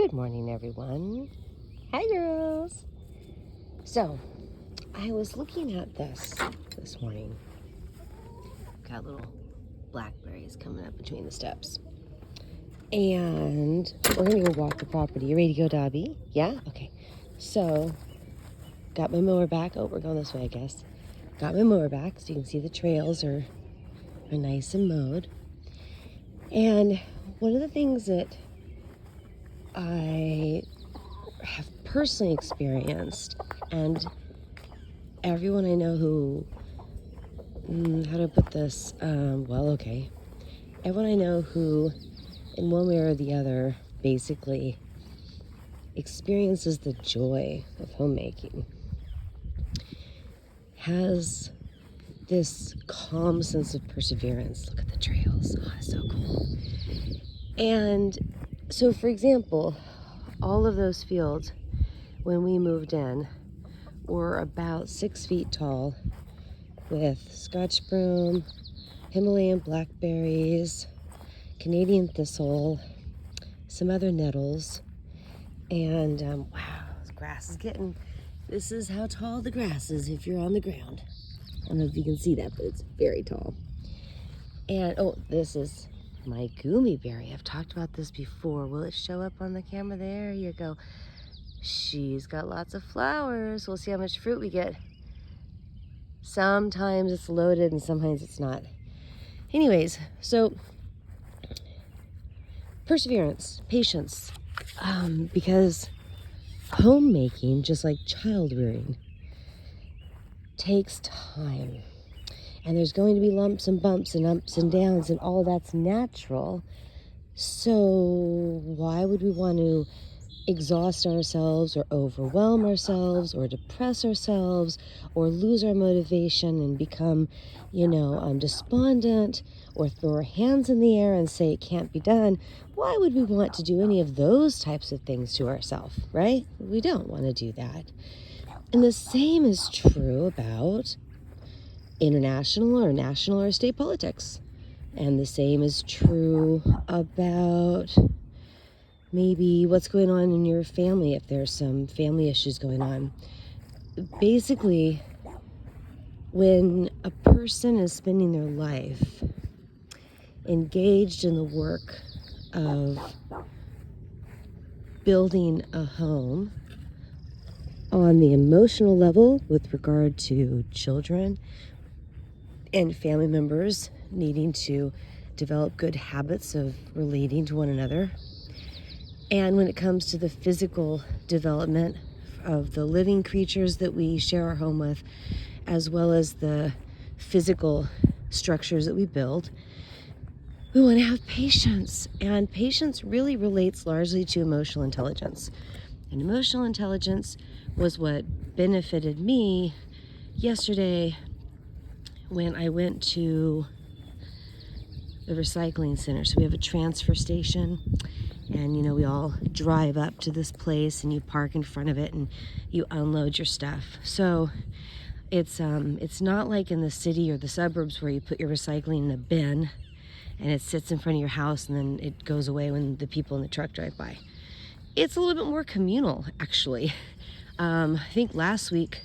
Good morning, everyone. Hi, girls. So, I was looking at this morning. Got little blackberries coming up between the steps. And we're going to go walk the property. You ready to go, Dobby? Yeah? Okay. So, got my mower back. Oh, we're going this way, I guess. Got my mower back so you can see the trails are nice and mowed. And one of the things that I have personally experienced, and everyone I know who, how do I put this? Everyone I know who, in one way or the other, basically experiences the joy of homemaking, has this calm sense of perseverance. Look at the trails. Oh, it's so cool. And so, for example, all of those fields, when we moved in, were about 6 feet tall with Scotch broom, Himalayan blackberries, Canadian thistle, some other nettles, and wow, this grass is this is how tall the grass is if you're on the ground. I don't know if you can see that, but it's very tall. And oh, this is my gummy berry. I've talked about this before. Will it show up on the camera? There you go. She's got lots of flowers. We'll see how much fruit we get. Sometimes it's loaded and sometimes it's not. Anyways, so perseverance, patience, because homemaking, just like child rearing, takes time. And there's going to be lumps and bumps and ups and downs, and all of that's natural. So why would we want to exhaust ourselves or overwhelm ourselves or depress ourselves or lose our motivation and become, despondent or throw our hands in the air and say it can't be done? Why would we want to do any of those types of things to ourselves, right? We don't want to do that. And the same is true about international or national or state politics. And the same is true about maybe what's going on in your family, if there's some family issues going on. Basically, when a person is spending their life engaged in the work of building a home on the emotional level with regard to children and family members needing to develop good habits of relating to one another, and when it comes to the physical development of the living creatures that we share our home with, as well as the physical structures that we build, we want to have patience. And patience really relates largely to emotional intelligence. And emotional intelligence was what benefited me yesterday when I went to the recycling center. So we have a transfer station, and we all drive up to this place and you park in front of it and you unload your stuff. So it's not like in the city or the suburbs where you put your recycling in a bin and it sits in front of your house and then it goes away when the people in the truck drive by. It's a little bit more communal, actually. I think last week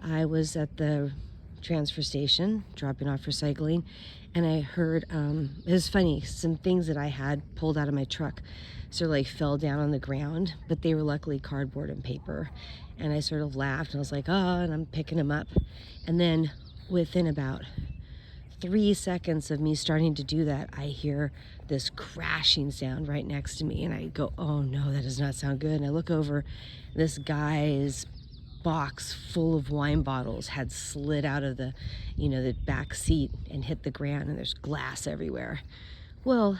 I was at the transfer station dropping off recycling, and I heard, it was funny, some things that I had pulled out of my truck sort of fell down on the ground, but they were luckily cardboard and paper. And I sort of laughed and I was like, oh, and I'm picking them up. And then within about 3 seconds of me starting to do that, I hear this crashing sound right next to me, and I go, oh no, that does not sound good. And I look over, this guy's box full of wine bottles had slid out of the back seat and hit the ground, and there's glass everywhere. Well,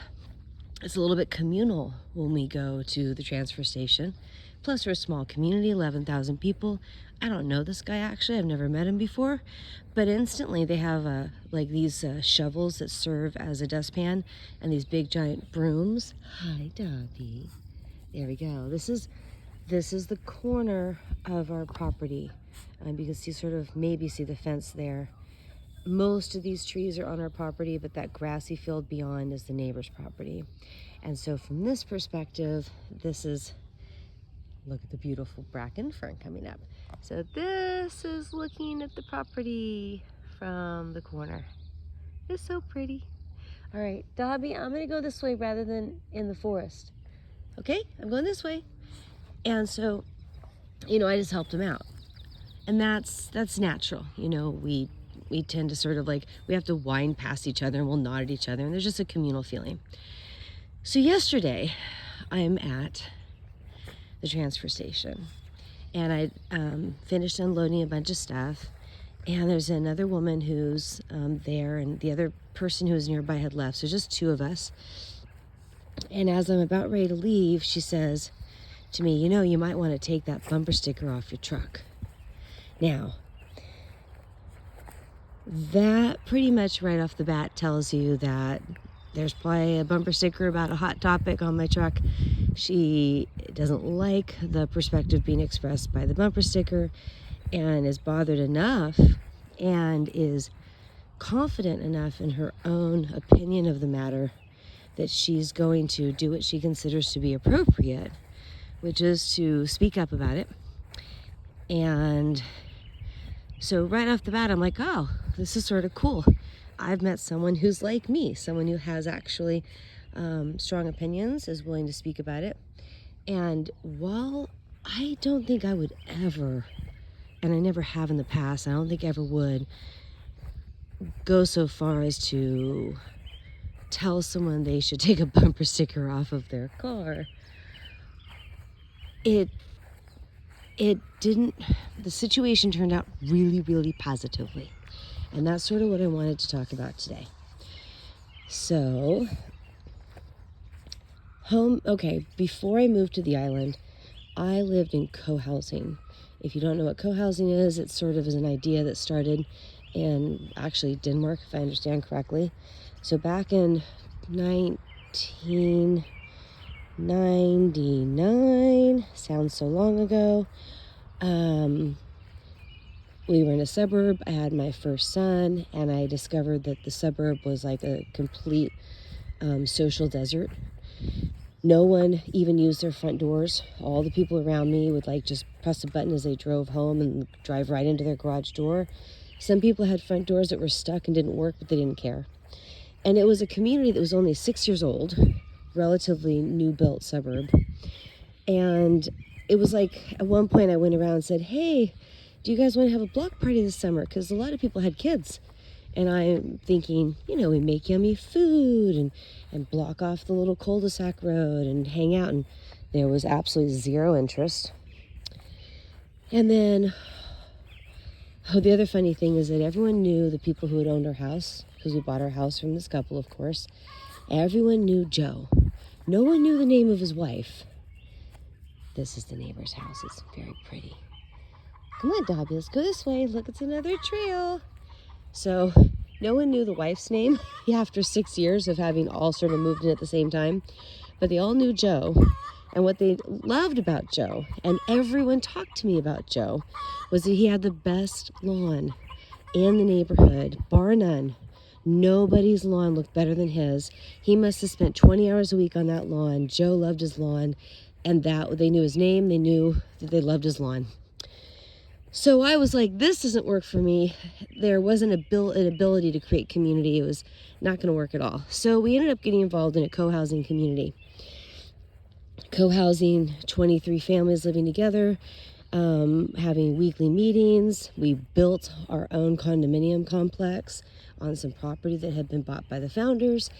it's a little bit communal when we go to the transfer station. Plus, we're a small community, 11,000 people. I don't know this guy, actually. I've never met him before. But instantly, they have these shovels that serve as a dustpan and these big giant brooms. Hi, Dobby. There we go. This is the corner of our property. You can see maybe see the fence there. Most of these trees are on our property, but that grassy field beyond is the neighbor's property. And so from this perspective, look at the beautiful bracken fern coming up. So this is looking at the property from the corner. It's so pretty. All right, Dobby, I'm gonna go this way rather than in the forest. Okay, I'm going this way. And so, I just helped him out. And that's natural. We tend to sort of we have to wind past each other and we'll nod at each other, and there's just a communal feeling. So yesterday, I'm at the transfer station, and I finished unloading a bunch of stuff, and there's another woman who's there, and the other person who was nearby had left, so just two of us. And as I'm about ready to leave, she says to me, you might want to take that bumper sticker off your truck. Now, that pretty much right off the bat tells you that there's probably a bumper sticker about a hot topic on my truck. She doesn't like the perspective being expressed by the bumper sticker, and is bothered enough and is confident enough in her own opinion of the matter that she's going to do what she considers to be appropriate, which is to speak up about it. And so right off the bat, I'm like, oh, this is sort of cool. I've met someone who's like me, someone who has actually strong opinions, is willing to speak about it. And while I don't think I would ever, and I never have in the past, I don't think I ever would, go so far as to tell someone they should take a bumper sticker off of their car, the situation turned out really, really positively. And that's sort of what I wanted to talk about today. So, before I moved to the island, I lived in co-housing. If you don't know what co-housing is, it sort of is an idea that started in actually Denmark, if I understand correctly. So back in 1999, sounds so long ago, we were in a suburb. I had my first son, and I discovered that the suburb was like a complete social desert. No one even used their front doors. All the people around me would just press a button as they drove home and drive right into their garage door. Some people had front doors that were stuck and didn't work, but they didn't care. And it was a community that was only 6 years old, relatively new built suburb. And it was at one point I went around and said, hey, do you guys want to have a block party this summer? Because a lot of people had kids. And I'm thinking, we make yummy food and block off the little cul-de-sac road and hang out. And there was absolutely zero interest. And then, the other funny thing is that everyone knew the people who had owned our house, because we bought our house from this couple, of course. Everyone knew Joe. No one knew the name of his wife. This is the neighbor's house. It's very pretty. Come on, Dobby, let's go this way. Look, it's another trail. So no one knew the wife's name after 6 years of having all sort of moved in at the same time. But they all knew Joe. And what they loved about Joe, and everyone talked to me about Joe, was that he had the best lawn in the neighborhood, bar none. Nobody's lawn looked better than his. He must have spent 20 hours a week on that lawn. Joe loved his lawn, and that they knew his name. They knew that they loved his lawn. So I was like, this doesn't work for me. There wasn't an ability to create community. It was not going to work at all. So we ended up getting involved in a co-housing community. Co-housing, 23 families living together, having weekly meetings. We built our own condominium complex on some property that had been bought by the founders.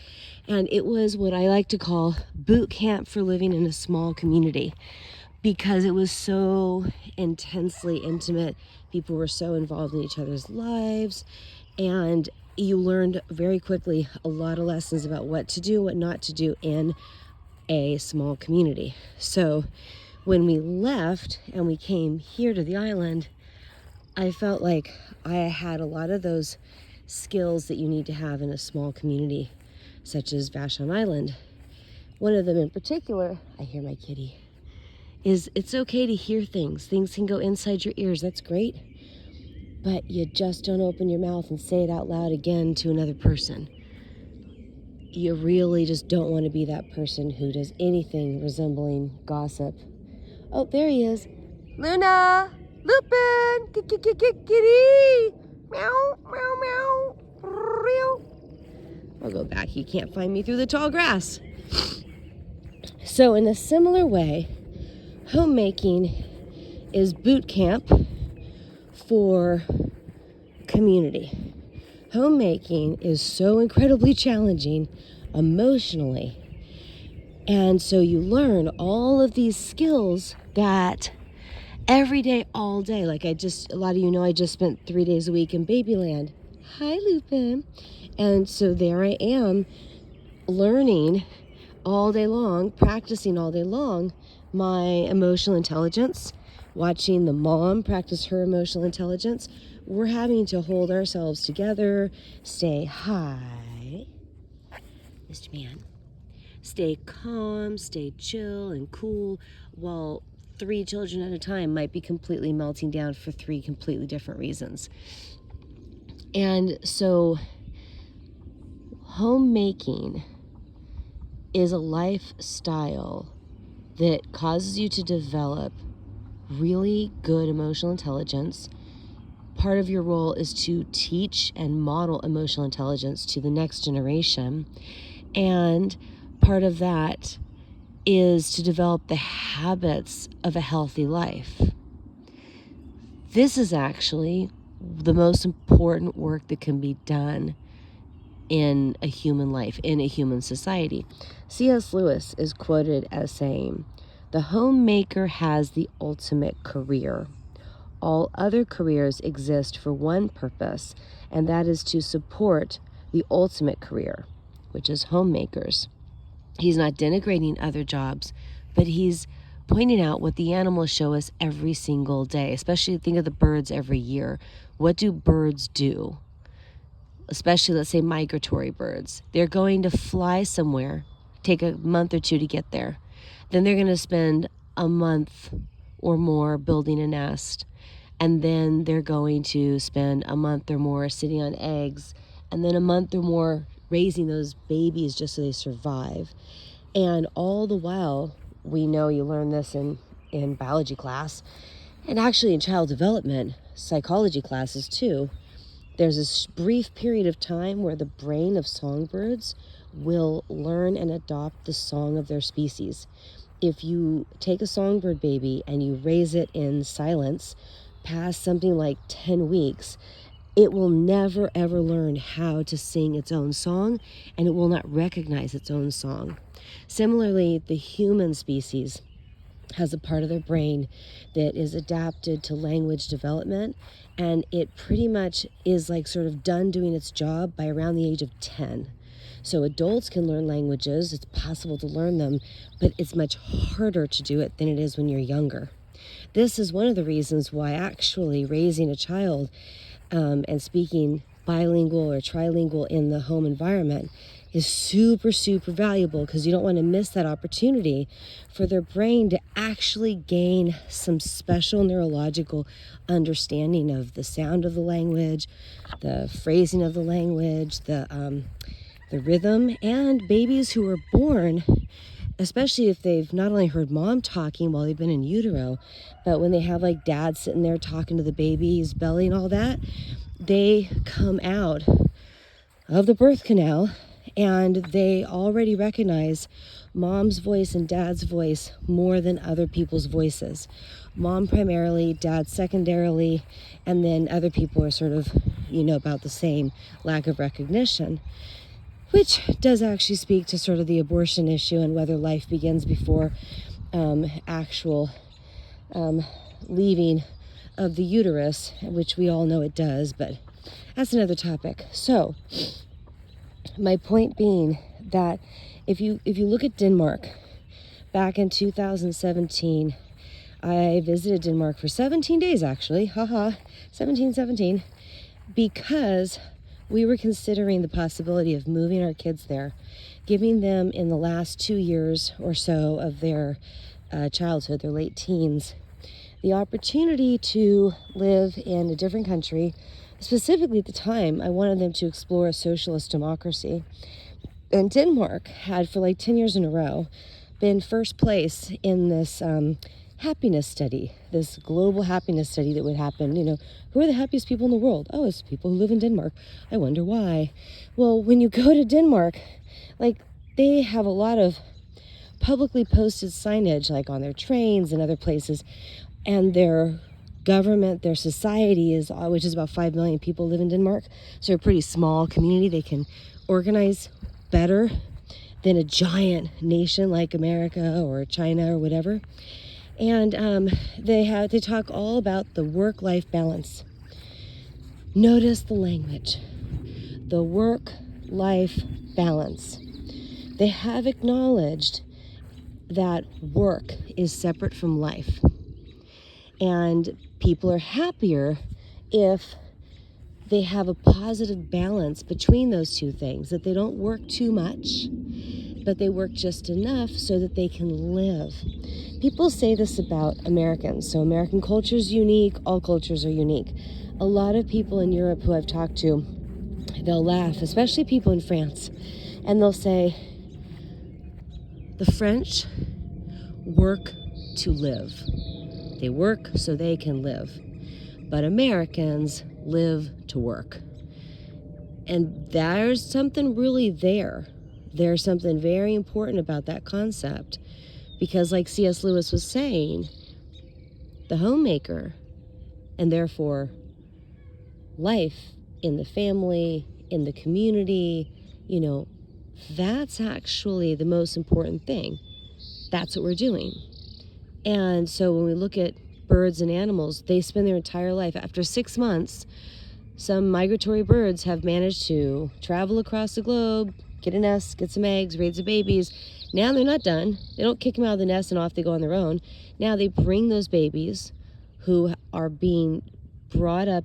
And it was what I like to call boot camp for living in a small community, because it was so intensely intimate. People were so involved in each other's lives, and you learned very quickly a lot of lessons about what to do, what not to do in a small community. So when we left and we came here to the island, I felt like I had a lot of those skills that you need to have in a small community, such as Vashon Island. One of them in particular, I hear my kitty, is it's okay to hear things. Things can go inside your ears, that's great. But you just don't open your mouth and say it out loud again to another person. you really just don't want to be that person who does anything resembling gossip. Oh, there he is. Luna! Lupin! Kitty! Meow, meow, meow. Meow. I'll go back. He can't find me through the tall grass. So in a similar way, homemaking is boot camp for community. Homemaking is so incredibly challenging emotionally. And so you learn all of these skills that every day, all day, like a lot of you know, I just spent 3 days a week in Babyland. Hi, Lupin. And so there I am learning all day long, practicing all day long, my emotional intelligence, watching the mom practice her emotional intelligence. We're having to hold ourselves together, stay high, Mr. Man, stay calm, stay chill and cool, while 3 children at a time might be completely melting down for 3 completely different reasons. And so homemaking is a lifestyle that causes you to develop really good emotional intelligence. Part of your role is to teach and model emotional intelligence to the next generation. And part of that is to develop the habits of a healthy life. This is actually the most important work that can be done in a human life, in a human society. C.S. Lewis is quoted as saying, "The homemaker has the ultimate career. All other careers exist for one purpose, and that is to support the ultimate career, which is homemakers." He's not denigrating other jobs, but he's pointing out what the animals show us every single day, especially think of the birds every year. What do birds do? Especially, let's say, migratory birds. They're going to fly somewhere, take a month or 2 to get there. Then they're going to spend a month or more building a nest. And then they're going to spend a month or more sitting on eggs. And then a month or more raising those babies just so they survive. And all the while, we know you learn this in biology class, and actually in child development, psychology classes too. There's this brief period of time where the brain of songbirds will learn and adopt the song of their species. If you take a songbird baby and you raise it in silence past something like 10 weeks, it will never ever learn how to sing its own song, and it will not recognize its own song. Similarly, the human species has a part of their brain that is adapted to language development, and it pretty much is like sort of done doing its job by around the age of 10. So adults can learn languages, it's possible to learn them, but it's much harder to do it than it is when you're younger. This is one of the reasons why actually raising a child and speaking bilingual or trilingual in the home environment is super, super valuable, because you don't want to miss that opportunity for their brain to actually gain some special neurological understanding of the sound of the language, the phrasing of the language, the rhythm. And babies who are born, especially if they've not only heard mom talking while they've been in utero, but when they have like dad sitting there talking to the baby's belly and all that, they come out of the birth canal and they already recognize mom's voice and dad's voice more than other people's voices. Mom primarily, dad secondarily, and then other people are sort of, about the same lack of recognition, which does actually speak to sort of the abortion issue and whether life begins before actual leaving of the uterus, which we all know it does, but that's another topic. So my point being that if you look at Denmark, back in 2017, I visited Denmark for 17 days actually, 17, because we were considering the possibility of moving our kids there, giving them in the last 2 years or so of their childhood, their late teens, the opportunity to live in a different country. Specifically at the time, I wanted them to explore a socialist democracy. And Denmark had for like 10 years in a row been first place in this happiness study, this global happiness study that would happen. Who are the happiest people in the world? Oh, it's people who live in Denmark. I wonder why. Well, when you go to Denmark, like, they have a lot of publicly posted signage, like on their trains and other places, and their government, their society which is about 5 million people live in Denmark, so a pretty small community. They can organize better than a giant nation like America or China or whatever. And they talk all about the work-life balance. Notice the language, the work-life balance. They have acknowledged that work is separate from life. And people are happier if they have a positive balance between those two things, that they don't work too much, but they work just enough so that they can live. People say this about Americans. So American culture is unique. All cultures are unique. A lot of people in Europe who I've talked to, they'll laugh, especially people in France, and they'll say, the French work to live. They work so they can live. But Americans live to work. And there's something really there. There's something very important about that concept. Because like C.S. Lewis was saying, the homemaker, and therefore life in the family, in the community, that's actually the most important thing. That's what we're doing. And so when we look at birds and animals, they spend their entire life. After 6 months, some migratory birds have managed to travel across the globe, get a nest, get some eggs, raise the babies. Now they're not done. They don't kick them out of the nest and off they go on their own. Now they bring those babies who are being brought up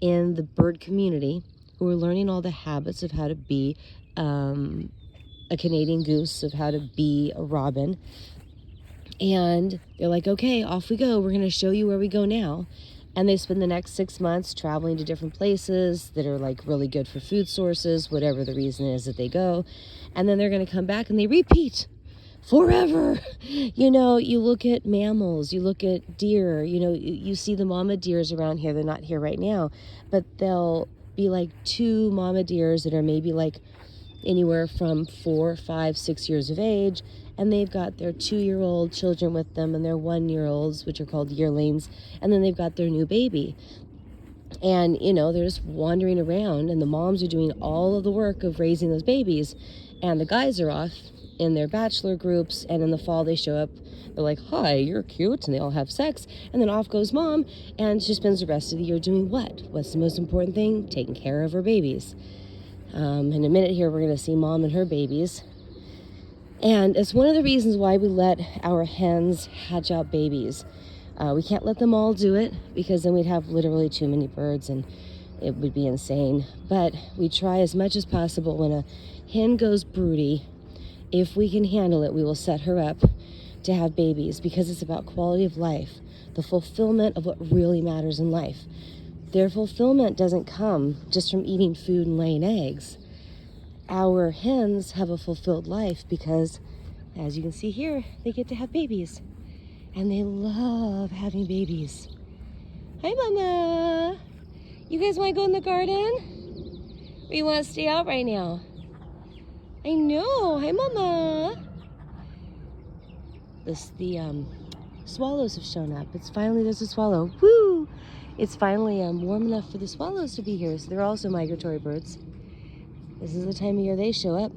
in the bird community, who are learning all the habits of how to be a Canadian goose, of how to be a robin. And they're like, okay, off we go. We're going to show you where we go now. And they spend the next 6 months traveling to different places that are like really good for food sources, whatever the reason is that they go. And then they're going to come back and they repeat forever. You look at mammals, you look at deer, you see the mama deers around here. They're not here right now, but they'll be like 2 mama deers that are maybe like anywhere from 4, 5, 6 years of age, and they've got their 2-year-old children with them and their 1-year-olds, which are called yearlings, and then they've got their new baby. And they're just wandering around, and the moms are doing all of the work of raising those babies, and the guys are off in their bachelor groups, and in the fall they show up. They're like, hi, you're cute, and they all have sex, and then off goes mom, and she spends the rest of the year doing what? What's the most important thing? Taking care of her babies. In a minute here, we're going to see mom and her babies. And it's one of the reasons why we let our hens hatch out babies. We can't let them all do it, because then we'd have literally too many birds and it would be insane. But we try as much as possible. When a hen goes broody, if we can handle it, we will set her up to have babies, because it's about quality of life, the fulfillment of what really matters in life. Their fulfillment doesn't come just from eating food and laying eggs. Our hens have a fulfilled life because, as you can see here, they get to have babies. And they love having babies. Hi, Mama. You guys want to go in the garden? Or you want to stay out right now? I know. Hi, Mama. The swallows have shown up. There's a swallow. Woo! It's finally warm enough for the swallows to be here. So they're also migratory birds. This is the time of year they show up.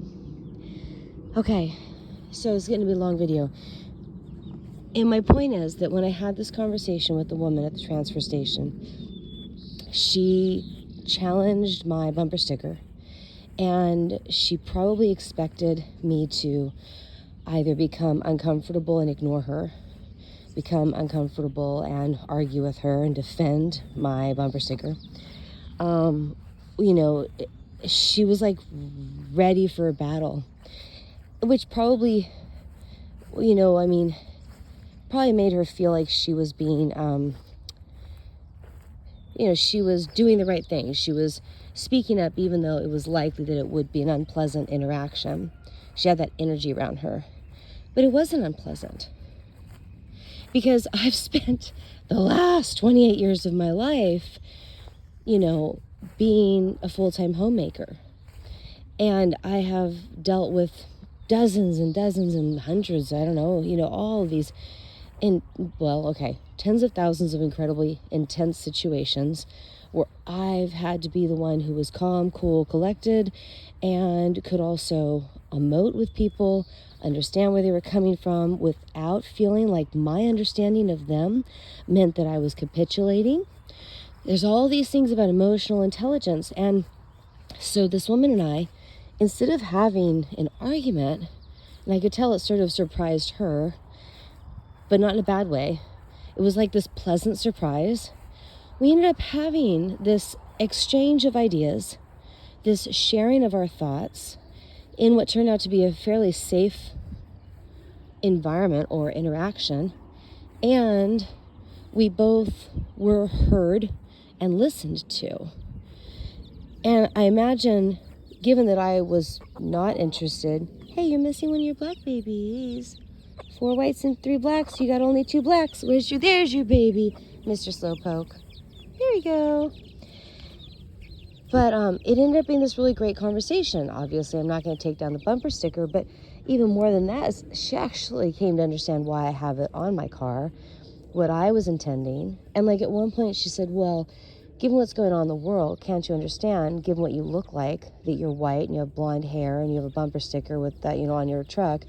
Okay, so it's going to be a long video. And my point is that when I had this conversation with the woman at the transfer station, she challenged my bumper sticker. And she probably expected me to either become uncomfortable and ignore her, become uncomfortable and argue with her and defend my bumper sticker. She was like ready for a battle, which probably, probably made her feel like she was being she was doing the right thing. She was speaking up even though it was likely that it would be an unpleasant interaction. She had that energy around her. But it wasn't unpleasant. Because I've spent the last 28 years of my life, being a full-time homemaker. And I have dealt with dozens and dozens and hundreds, I don't know, all of these, tens of thousands of incredibly intense situations where I've had to be the one who was calm, cool, collected, and could also emote with people, understand where they were coming from without feeling like my understanding of them meant that I was capitulating. There's all these things about emotional intelligence. And so this woman and I, instead of having an argument, and I could tell it sort of surprised her, but not in a bad way. It was like this pleasant surprise. We ended up having this exchange of ideas, this sharing of our thoughts in what turned out to be a fairly safe environment or interaction. And we both were heard and listened to. And I imagine, given that I was not interested, hey, you're missing one of your black babies. 4 whites and 3 blacks. You got only 2 blacks. There's your baby, Mr. Slowpoke. There you go. But it ended up being this really great conversation. Obviously, I'm not going to take down the bumper sticker, but even more than that, she actually came to understand why I have it on my car, what I was intending. And at one point she said, well, given what's going on in the world, can't you understand, given what you look like, that you're white and you have blonde hair and you have a bumper sticker with that, on your truck?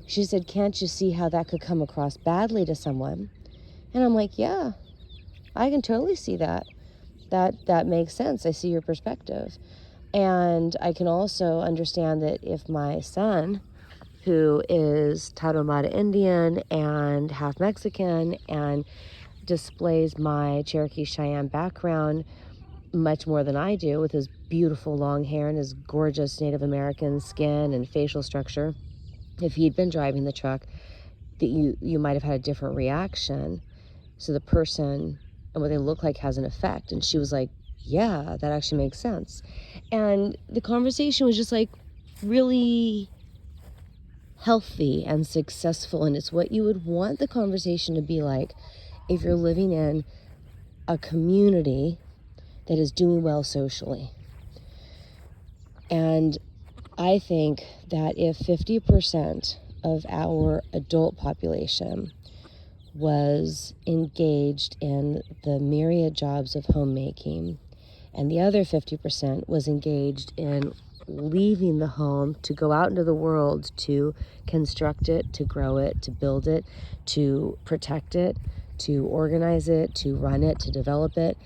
She said, can't you see how that could come across badly to someone? And I'm like, yeah, I can totally see that. That makes sense. I see your perspective. And I can also understand that if my son, who is Tarahumara Indian and half Mexican and displays my Cherokee Cheyenne background much more than I do, with his beautiful long hair and his gorgeous Native American skin and facial structure, if he'd been driving the truck, that you might have had a different reaction. So the person and what they look like has an effect. And she was like, yeah, that actually makes sense. And the conversation was just really healthy and successful. And it's what you would want the conversation to be like if you're living in a community that is doing well socially. And I think that if 50% of our adult population was engaged in the myriad jobs of homemaking, and the other 50% was engaged in leaving the home to go out into the world to construct it, to grow it, to build it, to protect it, to organize it, to run it, to develop it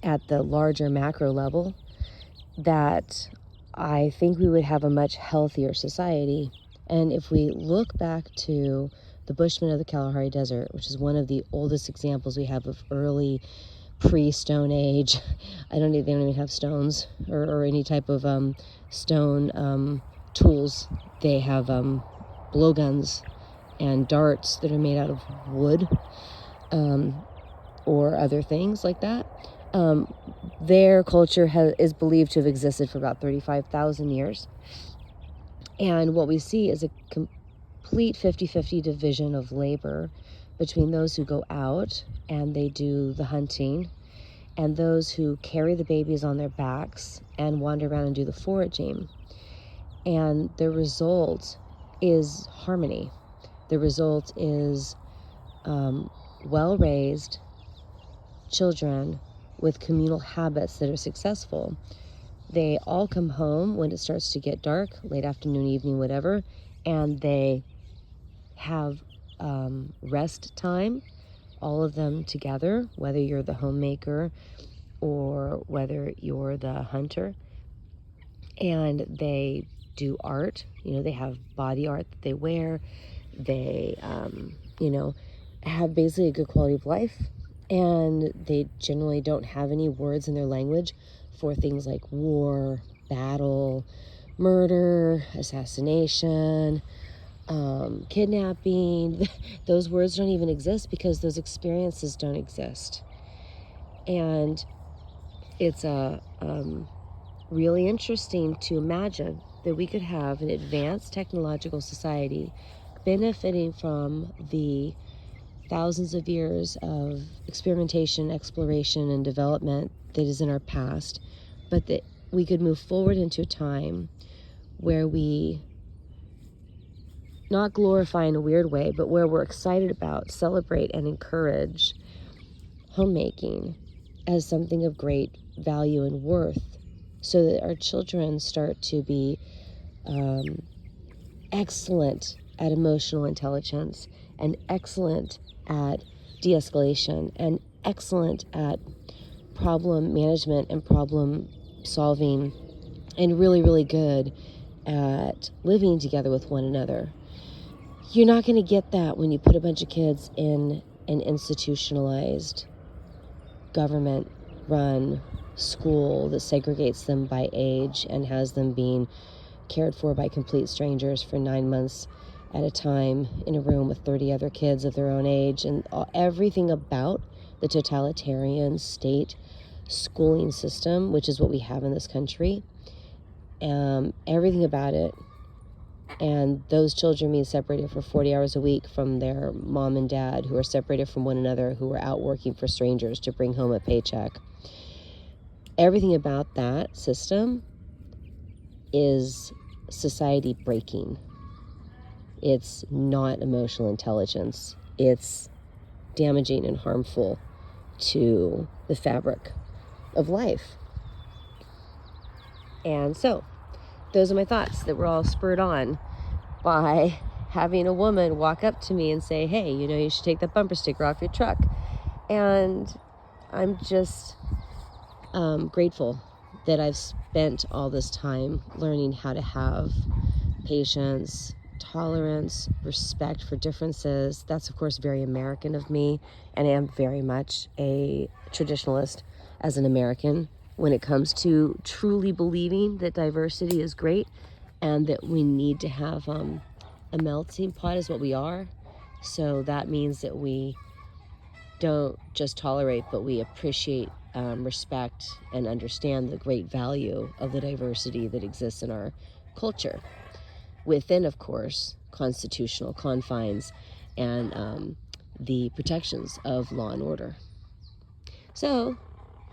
at the larger macro level, that I think we would have a much healthier society. And if we look back to the Bushmen of the Kalahari Desert, which is one of the oldest examples we have of early pre-Stone Age. They don't even have stones or any type of stone tools. They have blowguns and darts that are made out of wood or other things like that. Their culture is believed to have existed for about 35,000 years. And what we see is a complete 50-50 division of labor between those who go out and they do the hunting and those who carry the babies on their backs and wander around and do the foraging. And the result is harmony. The result is well-raised children with communal habits that are successful. They all come home when it starts to get dark, late afternoon, evening, whatever, and they have rest time, all of them together, whether you're the homemaker or whether you're the hunter. And they do art. They have body art that they wear. They, have basically a good quality of life. And they generally don't have any words in their language for things like war, battle, murder, assassination, kidnapping. Those words don't even exist because those experiences don't exist. And it's really interesting to imagine that we could have an advanced technological society benefiting from the thousands of years of experimentation, exploration, and development that is in our past, but that we could move forward into a time where we not glorify in a weird way, but where we're excited about, celebrate, and encourage homemaking as something of great value and worth, so that our children start to be excellent at emotional intelligence and excellent at de-escalation and excellent at problem management and problem solving, and really, really good at living together with one another. You're not going to get that when you put a bunch of kids in an institutionalized, government-run school that segregates them by age and has them being cared for by complete strangers for 9 months at a time in a room with 30 other kids of their own age, and everything about the totalitarian state schooling system, which is what we have in this country, everything about it. And those children being separated for 40 hours a week from their mom and dad, who are separated from one another, who are out working for strangers to bring home a paycheck. Everything about that system is society breaking. It's not emotional intelligence. It's damaging and harmful to the fabric of life. And so, those are my thoughts that were all spurred on by having a woman walk up to me and say, hey, you should take that bumper sticker off your truck. And I'm just grateful that I've spent all this time learning how to have patience, tolerance, respect for differences. That's, of course, very American of me, and I am very much a traditionalist as an American when it comes to truly believing that diversity is great and that we need to have a melting pot is what we are. So that means that we don't just tolerate, but we appreciate, respect, and understand the great value of the diversity that exists in our culture, within, of course, constitutional confines and the protections of law and order. So,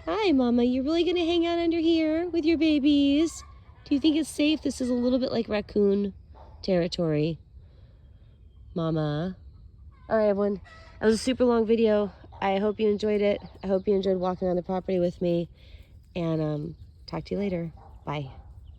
hi, Mama. You're really going to hang out under here with your babies? Do you think it's safe? This is a little bit like raccoon territory. Mama. All right, everyone. That was a super long video. I hope you enjoyed it. I hope you enjoyed walking on the property with me. And talk to you later. Bye.